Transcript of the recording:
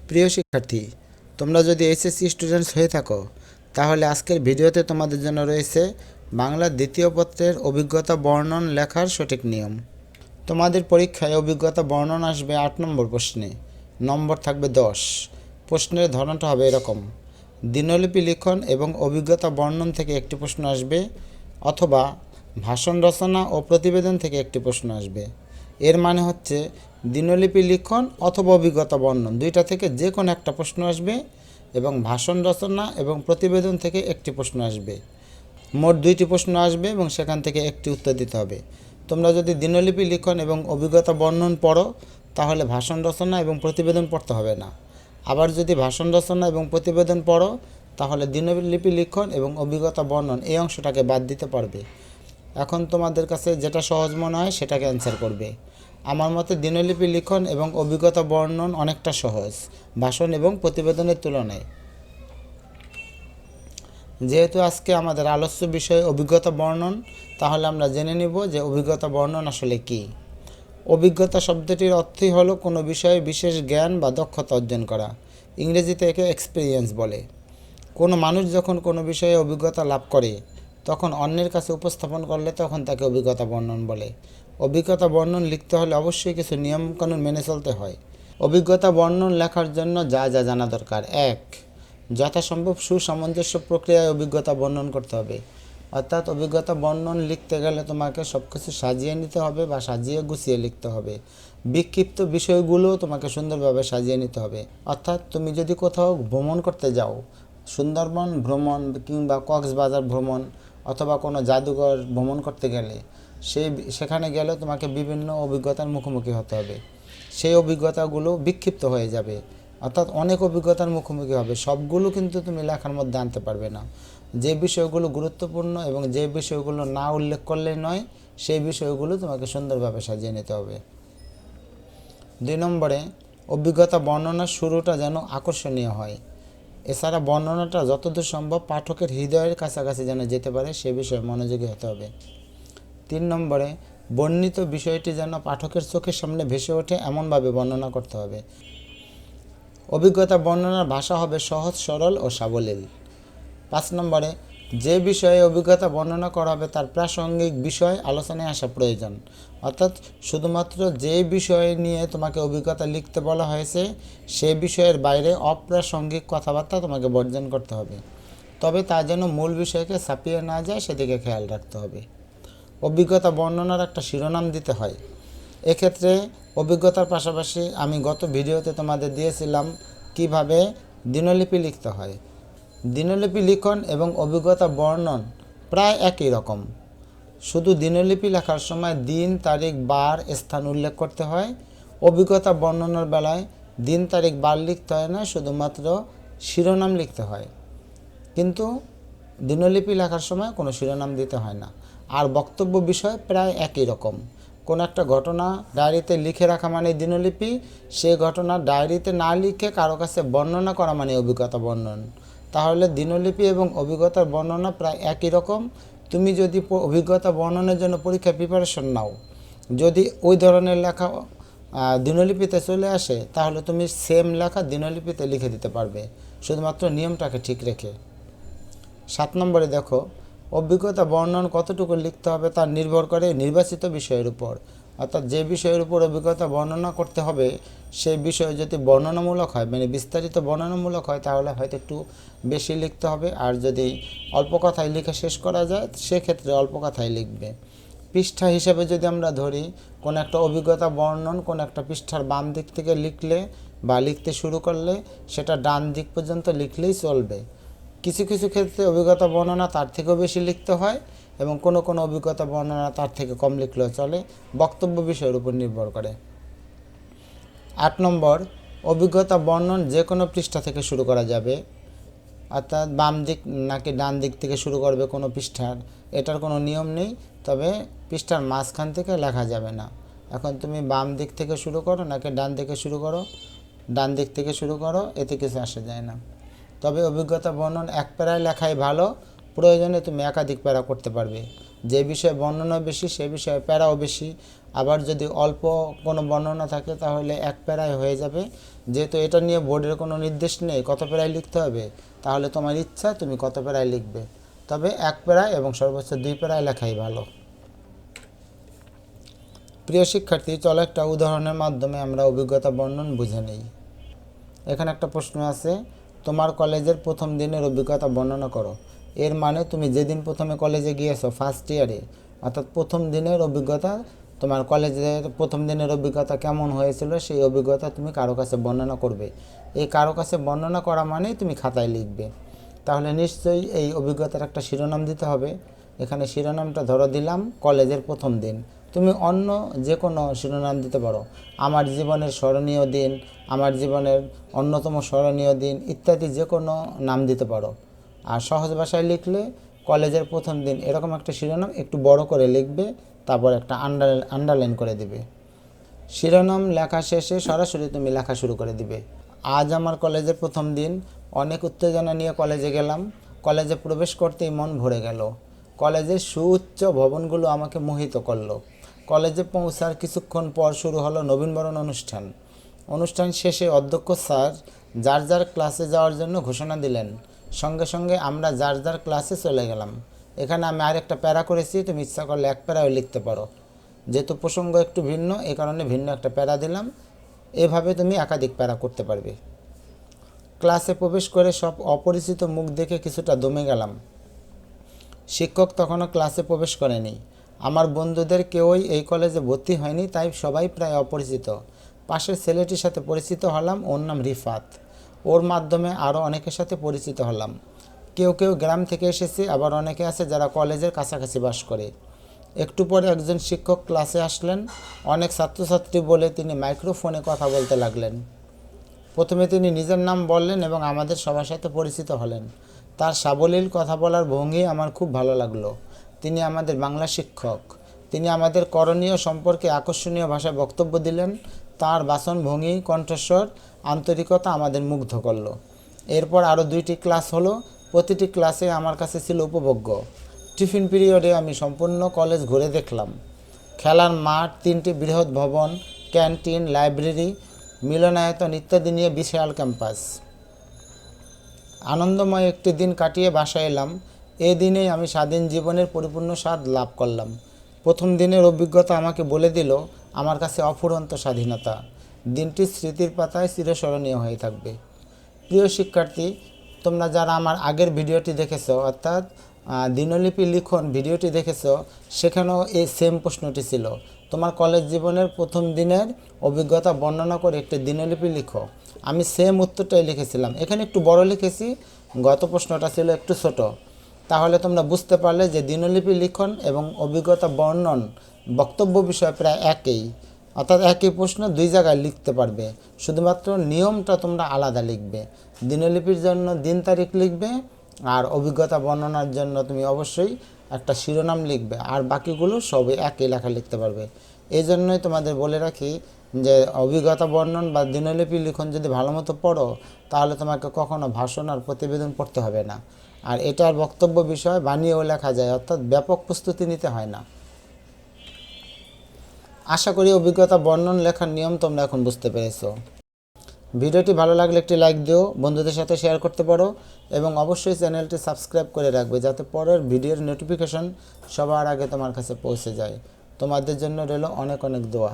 প্রিয় শিক্ষার্থী, তোমরা যদি এইচএসসি স্টুডেন্টস হয়ে থাকো তাহলে আজকের ভিডিওতে তোমাদের জন্য রয়েছে বাংলার দ্বিতীয় পত্রের অভিজ্ঞতা বর্ণন লেখার সঠিক নিয়ম। তোমাদের পরীক্ষায় অভিজ্ঞতা বর্ণন আসবে 8 নম্বর প্রশ্নে, নম্বর থাকবে 10। প্রশ্নের ধরনটা হবে এরকম: দিনলিপি লিখন এবং অভিজ্ঞতা বর্ণন থেকে একটি প্রশ্ন আসবে, অথবা ভাষণ রচনা ও প্রতিবেদন থেকে একটি প্রশ্ন আসবে। এর মানে হচ্ছে দিনলিপি লিখন অথবা অভিজ্ঞতা বর্ণন দুইটা থেকে যে কোনো একটা প্রশ্ন আসবে, এবং ভাষণ রচনা এবং প্রতিবেদন থেকে একটি প্রশ্ন আসবে। মোট 2টি প্রশ্ন আসবে এবং সেখান থেকে একটি উত্তর দিতে হবে। তোমরা যদি দিনলিপি লিখন এবং অভিজ্ঞতা বর্ণন পড়ো তাহলে ভাষণ রচনা এবং প্রতিবেদন পড়তে হবে না। আবার যদি ভাষণ রচনা এবং প্রতিবেদন পড়ো তাহলে দিনলিপি লিখন এবং অভিজ্ঞতা বর্ণন এই অংশটাকে বাদ দিতে পারবে। এখন তোমাদের কাছে যেটা সহজ মনে হয় সেটাকে অ্যান্সার করবে। আমার মতে দিনলিপি লিখন এবং অভিজ্ঞতা বর্ণন অনেকটা সহজ ভাষণ এবং প্রতিবেদনের তুলনায়। যেহেতু আজকে আমাদের আলোচ্য বিষয় অভিজ্ঞতা বর্ণন, তাহলে আমরা জেনে নিব যে অভিজ্ঞতা বর্ণন আসলে কী। অভিজ্ঞতা শব্দটির অর্থই হলো কোনো বিষয়ে বিশেষ জ্ঞান বা দক্ষতা অর্জন করা। ইংরেজিতে একে এক্সপিরিয়েন্স বলে। কোনো মানুষ যখন কোনো বিষয়ে অভিজ্ঞতা লাভ করে তখন অন্যের কাছে উপস্থাপন করলে তখন তাকে অভিজ্ঞতা বর্ণন বলে। অভিজ্ঞতা বর্ণন লিখতে হলে অবশ্যই কিছু নিয়মকানুন মেনে চলতে হয়। অভিজ্ঞতা বর্ণন লেখার জন্য যা যা জানা দরকার: 1. যথাসম্ভব সুসামঞ্জস্য প্রক্রিয়ায় অভিজ্ঞতা বর্ণন করতে হবে। অর্থাৎ অভিজ্ঞতা বর্ণন লিখতে গেলে তোমাকে সব কিছু সাজিয়ে নিতে হবে বা সাজিয়ে গুছিয়ে লিখতে হবে। বিক্ষিপ্ত বিষয়গুলো তোমাকে সুন্দরভাবে সাজিয়ে নিতে হবে। অর্থাৎ তুমি যদি কোথাও ভ্রমণ করতে যাও, সুন্দরবন ভ্রমণ কিংবা কক্সবাজার ভ্রমণ অথবা কোনো জাদুঘর ভ্রমণ করতে গেলে সেখানে গেলে তোমাকে বিভিন্ন অভিজ্ঞতার মুখোমুখি হতে হবে। সেই অভিজ্ঞতাগুলো বিক্ষিপ্ত হয়ে যাবে, অর্থাৎ অনেক অভিজ্ঞতার মুখোমুখি হবে। সবগুলো কিন্তু তুমি লেখার মধ্যে আনতে পারবে না। যে বিষয়গুলো গুরুত্বপূর্ণ এবং যে বিষয়গুলো না উল্লেখ করলেই নয় সেই বিষয়গুলো তোমাকে সুন্দরভাবে সাজিয়ে নিতে হবে। 2 নম্বরে, অভিজ্ঞতা বর্ণনার শুরুটা যেন আকর্ষণীয় হয়। এছাড়া বর্ণনাটা যতদূর সম্ভব পাঠকের হৃদয়ের কাছাকাছি যেন যেতে পারে সে বিষয়ে মনোযোগী হতে হবে। 3 নম্বরে, বর্ণিত বিষয়টি যেন পাঠকের চোখের সামনে ভেসে ওঠে এমনভাবে বর্ণনা করতে হবে। অভিজ্ঞতা বর্ণনার ভাষা হবে সহজ, সরল ও সাবলীল। 5 নম্বরে, যে বিষয়ে অভিজ্ঞতা বর্ণনা করা হবে তার প্রাসঙ্গিক বিষয় আলোচনায় আসা প্রয়োজন। অর্থাৎ শুধুমাত্র যে বিষয় নিয়ে তোমাকে অভিজ্ঞতা লিখতে বলা হয়েছে সেই বিষয়ের বাইরে অপ্রাসঙ্গিক কথাবার্তা তোমাকে বর্জন করতে হবে, তবে তা যেন মূল বিষয়কে ছাপিয়ে না যায় সেদিকে খেয়াল রাখতে হবে। অভিজ্ঞতা বর্ণনার একটা শিরোনাম দিতে হয়। এক্ষেত্রে অভিজ্ঞতার পাশাপাশি আমি গত ভিডিওতে তোমাদের দিয়েছিলাম কিভাবে দিনলিপি লিখতে হয়। দিনলিপি লিখন এবং অভিজ্ঞতা বর্ণন প্রায় একই রকম, শুধু দিনলিপি লেখার সময় দিন, তারিখ, বার, স্থান উল্লেখ করতে হয়। অভিজ্ঞতা বর্ণনার বেলায় দিন, তারিখ, বার লিখতে হয় না, শুধুমাত্র শিরোনাম লিখতে হয়। কিন্তু দিনলিপি লেখার সময় কোনো শিরোনাম দিতে হয় না। আর বক্তব্য বিষয় প্রায় একই রকম। কোনো একটা ঘটনা ডায়েরিতে লিখে রাখা মানে দিনলিপি, সেই ঘটনা ডায়েরিতে না লিখে কারো কাছে বর্ণনা করা মানে অভিজ্ঞতা বর্ণন। তাহলে দিনলিপি এবং অভিজ্ঞতার বর্ণনা প্রায় একই রকম। তুমি যদি অভিজ্ঞতা বর্ণনের জন্য পরীক্ষা প্রিপারেশন নাও, যদি ওই ধরনের লেখা দিনলিপিতে চলে আসে তাহলে তুমি সেম লেখা দিনলিপিতে লিখে দিতে পারবে, শুধুমাত্র নিয়মটাকে ঠিক রেখে। 7 নম্বরে দেখো, অভিজ্ঞতা বর্ণন কতটুকু লিখতে হবে তা নির্ভর করে নির্বাচিত বিষয়ের উপর। অর্থাৎ যে বিষয়ের উপর অভিজ্ঞতা বর্ণনা করতে হবে সেই বিষয় যদি বর্ণনামূলক হয়, মানে বিস্তারিত বর্ণনামূলক হয়, তাহলে হয়তো একটু বেশি লিখতে হবে। আর যদি অল্প কথায় লিখে শেষ করা যায় সেক্ষেত্রে অল্প কথায় লিখবে। পৃষ্ঠা হিসেবে যদি আমরা ধরি, কোনো একটা অভিজ্ঞতা বর্ণন কোনো একটা পৃষ্ঠার বাম দিক থেকে লিখলে বা লিখতে শুরু করলে সেটা ডান দিক পর্যন্ত লিখলেই চলবে। কিছু কিছু ক্ষেত্রে অভিজ্ঞতা বর্ণনা তার থেকেও বেশি লিখতে হয় এবং কোনো কোনো অভিজ্ঞতা বর্ণনা তার থেকে কম লিখলেও চলে, বক্তব্য বিষয়ের উপর নির্ভর করে। 8 নম্বর, অভিজ্ঞতা বর্ণন যে কোনো পৃষ্ঠা থেকে শুরু করা যাবে। অর্থাৎ বাম দিক নাকি ডান দিক থেকে শুরু করবে কোনো পৃষ্ঠার, এটার কোনো নিয়ম নেই, তবে পৃষ্ঠার মাঝখান থেকে লেখা যাবে না। এখন তুমি বাম দিক থেকে শুরু করো নাকি ডান দিকে শুরু করো, ডান দিক থেকে শুরু করো, এতে কিছু আসে যায় না। তবে অভিজ্ঞতা বর্ণন এক প্যারায় লেখাই ভালো, প্রয়োজনে তুমি একাধিক প্যারা করতে পারবে। যে বিষয়ে বর্ণনা বেশি সে বিষয়ে প্যারাও বেশি। আবার যদি অল্প কোনো বর্ণনা থাকে তাহলে এক প্যারায় হয়ে যাবে। যেহেতু এটা নিয়ে বোর্ডের কোনো নির্দেশ নেই কত প্যারায় লিখতে হবে, তাহলে তোমার ইচ্ছা তুমি কত প্যারায় লিখবে। তবে এক প্যারায় এবং সর্বোচ্চ 2 প্যারায় লেখাই ভালো। প্রিয় শিক্ষার্থী, চলো একটা উদাহরণের মাধ্যমে আমরা অভিজ্ঞতা বর্ণন বুঝে নিই। এখানে একটা প্রশ্ন আছে, তোমার কলেজের প্রথম দিনের অভিজ্ঞতা বর্ণনা করো। এর মানে তুমি যেদিন প্রথমে কলেজে গিয়েছো ফার্স্ট ইয়ারে, অর্থাৎ প্রথম দিনের অভিজ্ঞতা, তোমার কলেজের প্রথম দিনের অভিজ্ঞতা কেমন হয়েছিল সেই অভিজ্ঞতা তুমি কারো কাছে বর্ণনা করবে। এই কারো কাছে বর্ণনা করা মানেই তুমি খাতায় লিখবে। তাহলে নিশ্চয়ই এই অভিজ্ঞতার একটা শিরোনাম দিতে হবে। এখানে শিরোনামটা ধরো দিলাম কলেজের প্রথম দিন। তুমি অন্য যে কোনো শিরোনাম দিতে পারো, আমার জীবনের স্মরণীয় দিন, আমার জীবনের অন্যতম স্মরণীয় দিন ইত্যাদি যে কোনো নাম দিতে পারো। আর সহজ ভাষায় লিখলে কলেজের প্রথম দিন এরকম একটা শিরোনাম একটু বড় করে লিখবে, তারপর একটা আন্ডারলাইন করে দিবে। শিরোনাম লেখা শেষে সরাসরি তুমি লেখা শুরু করে দিবে। আজ আমার কলেজের প্রথম দিন, অনেক উত্তেজনা নিয়ে কলেজে গেলাম। কলেজে প্রবেশ করতেই মন ভরে গেল। কলেজের সুউচ্চ ভবনগুলো আমাকে মোহিত করলো। কলেজে পৌঁছার কিছুক্ষণ পর শুরু হলো নবীনবরণ অনুষ্ঠান। অনুষ্ঠান শেষে অধ্যক্ষ স্যার যার যার ক্লাসে যাওয়ার জন্য ঘোষণা দিলেন। সঙ্গে সঙ্গে আমরা যার যার ক্লাসে চলে গেলাম। এখানে আমি আরেকটা প্যারা করেছি, তুমি ইচ্ছা করলে এক প্যারাও লিখতে পারো। যেহেতু প্রসঙ্গ একটু ভিন্ন এই কারণে ভিন্ন একটা প্যারা দিলাম। এভাবে তুমি একাধিক প্যারা করতে পারবে। ক্লাসে প্রবেশ করে সব অপরিচিত মুখ দেখে কিছুটা দমে গেলাম। শিক্ষক তখনও ক্লাসে প্রবেশ করেনি। আমার বন্ধুদের কেউই এই কলেজে ভর্তি হয়নি, তাই সবাই প্রায় অপরিচিত। পাশের ছেলেটির সাথে পরিচিত হলাম, ওর নাম রিফাত। ওর মাধ্যমে আরও অনেকের সাথে পরিচিত হলাম। কেউ কেউ গ্রাম থেকে এসেছে, আবার অনেকে আছে যারা কলেজের কাছাকাছি বাস করে। একটু পরে একজন শিক্ষক ক্লাসে আসলেন। অনেক ছাত্রছাত্রী বলে তিনি মাইক্রোফোনে কথা বলতে লাগলেন। প্রথমে তিনি নিজের নাম বললেন এবং আমাদের সবার সাথে পরিচিত হলেন। তার সাবলীল কথা বলার ভঙ্গি আমার খুব ভালো লাগলো। তিনি আমাদের বাংলা শিক্ষক। তিনি আমাদের করণীয় সম্পর্কে আকর্ষণীয় ভাষায় বক্তব্য দিলেন। তার বাচনভঙ্গি, কণ্ঠস্বর, আন্তরিকতা আমাদের মুগ্ধ করলো। এরপর আরও 2টি ক্লাস হলো। প্রতিটি ক্লাসে আমার কাছে ছিল উপভোগ্য। টিফিন পিরিয়ডে আমি সম্পূর্ণ কলেজ ঘুরে দেখলাম। খেলার মাঠ, 3টি বৃহৎ ভবন, ক্যান্টিন, লাইব্রেরি, মিলনায়তন ইত্যাদি নিয়ে বিশাল ক্যাম্পাস। আনন্দময় একটি দিন কাটিয়ে বাসায় এলাম। এই দিনেই আমি স্বাধীন জীবনের পরিপূর্ণ স্বাদ লাভ করলাম। প্রথম দিনের অভিজ্ঞতা আমাকে বলে দিল আমার কাছে অফুরন্ত স্বাধীনতা। দিনটি স্মৃতির পাতায় চিরস্মরণীয় হয়ে থাকবে। প্রিয় শিক্ষার্থী, তোমরা যারা আমার আগের ভিডিওটি দেখেছো, অর্থাৎ দিনলিপি লিখন ভিডিওটি দেখেছো, সেখানেও এই সেম প্রশ্নটি ছিল, তোমার কলেজ জীবনের প্রথম দিনের অভিজ্ঞতা বর্ণনা করে একটি দিনলিপি লিখো। আমি সেম উত্তরটাই লিখেছিলাম, এখানে একটু বড় লিখেছি, গত প্রশ্নটা ছিল একটু ছোট। তাহলে তোমরা বুঝতে পারলে যে দিনলিপি লিখন এবং অভিজ্ঞতা বর্ণন বক্তব্য বিষয় প্রায় একই, অর্থাৎ একই প্রশ্ন 2 জায়গায় লিখতে পারবে, শুধুমাত্র নিয়মটা তোমরা আলাদা লিখবে। দিনলিপির জন্য দিন তারিখ লিখবে, আর অভিজ্ঞতা বর্ণনার জন্য তুমি অবশ্যই একটা শিরোনাম লিখবে, আর বাকিগুলো সবই একই লেখা লিখতে পারবে। এই জন্যই তোমাদের বলে রাখি যে অভিজ্ঞতা বর্ণন বা দিনলিপি লিখন যদি ভালো মতো পড়ো, তাহলে তোমাকে কখনো ভাষণ আর প্রতিবেদন পড়তে হবে না। আর এটার বক্তব্য বিষয় বানিয়েও লেখা যায়, অর্থাৎ ব্যাপক প্রস্তুতি নিতে হয় না। আশা করি অভিজ্ঞতা বর্ণন লেখার নিয়ম তোমরা এখন বুঝতে পেরেছো। ভিডিওটি ভালো লাগলে একটি লাইক দিও, বন্ধুদের সাথে শেয়ার করতে পারো এবং অবশ্যই চ্যানেলটি সাবস্ক্রাইব করে রাখবে যাতে পরের ভিডিওর নোটিফিকেশন সবার আগে তোমার কাছে পৌঁছে যায়। তোমাদের জন্য রইল অনেক অনেক দোয়া।